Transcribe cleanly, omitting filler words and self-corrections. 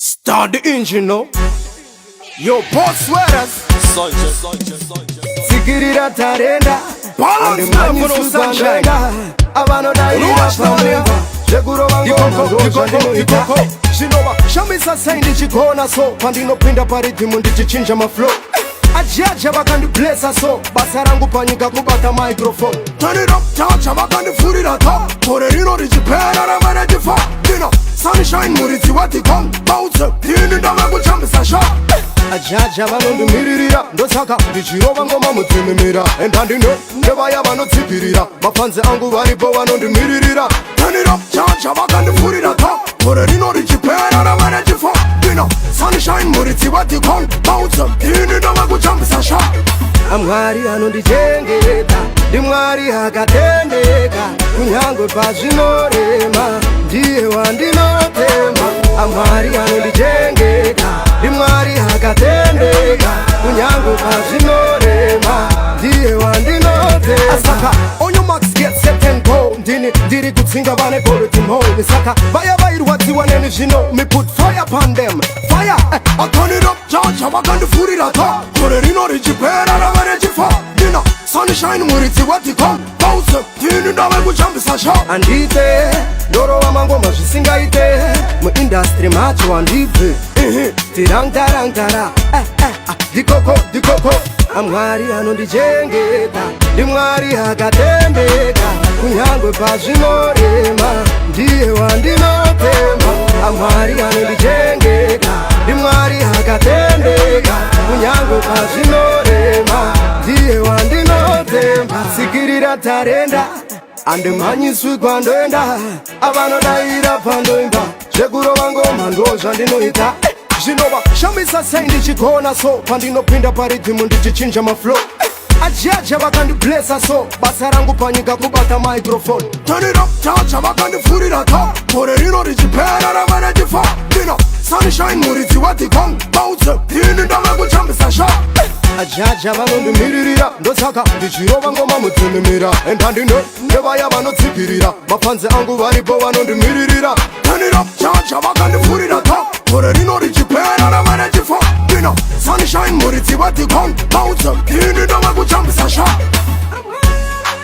Start the engine now. Yo, boss sweaters. Kutsikirira tarenda. Balance me for no sunshine. Abano da ira famia. Jeguro Ndikoko. Shinoba, shamisa sai ndichigona so. Pandino pinda parithimu ndichichinja maflow. Ajaja vakandiblesa so. Basa rangu panyika kubata microphone. Turn it up, tacha vakandifurira ta. Kore rino richipera ramene jifa. Dino, sunshine muridzi watikon. Bounce, dini ndava kuchambisa sha. Ajaja vanondimirira ndosaka ndichirova ngoma mudzimimira endandine ndevaya vanotsikirira mafadzi angu varipo vanondimirira. Turn it up, chacha vakandifurira ta. Kore rino richipera ramene jifa. Dino, sunshine muridzi watikon. Bounce, dini ndava kuchambisa sha. Amwari anondichengeta, ndimwari akatendeka, kunyangwe pazvinorema, ndiye wandinotema. Amwari anondichengeta, ndimwari akatendeka, kunyangwe pazvinorema, ndiye wandinotema. Asaka onyo max get set and go, ndiri kutsinga vane bulletin hole. Saka vaya vairwadziwa neni zvino, me put fire upon them. Fire, I turn it up, chacha vakandifurira ta. Kore rino richipera ramene jifa. Dino, sunshine muridzi watikon. Bounce, dini ndave kuchambisa sha. Andite, ndorova mangoma zvisingaite. Muindustry macho andibve. Tirang-tarang-tara. Ndikoko. Amwari anondichengeta, ndimwari akatendeka, kunyangwe pazvinorema, ndiye wandinotema. Amwari anondichengeta, ndimwari akatendeka, kunyangwe pazvinorema, ndiye wandinotema. Kutsikirira tarenda, andimhanyiswi kwandoenda, avanodaira pandoimba, zvekurova ngoma ndozvandinoita. Zvinova shamisa sai ndichigona so, pandinopinda parithimu ndichichinja maflow. Ajaja vakandiblesa so, basa rangu panyika kubata microphone. Turn it up, chacha vakandifurira ta. Kore rino richipera ramene jifa. Dino, sunshine muridzi watikon. Bounce, dini ndave kuchambisa sha. Ajaja vanondimirira ndosaka ndichirova ngoma mudzimimira endandine ndevaya vanotsikirira mafadzi angu varipo vanondimirira. Turn it up, chacha vakandifurira ta. Kore rino richipera ramene jifa. Dino, sunshine muridzi watikon. Bounce, dini ndave kuchambisa sha.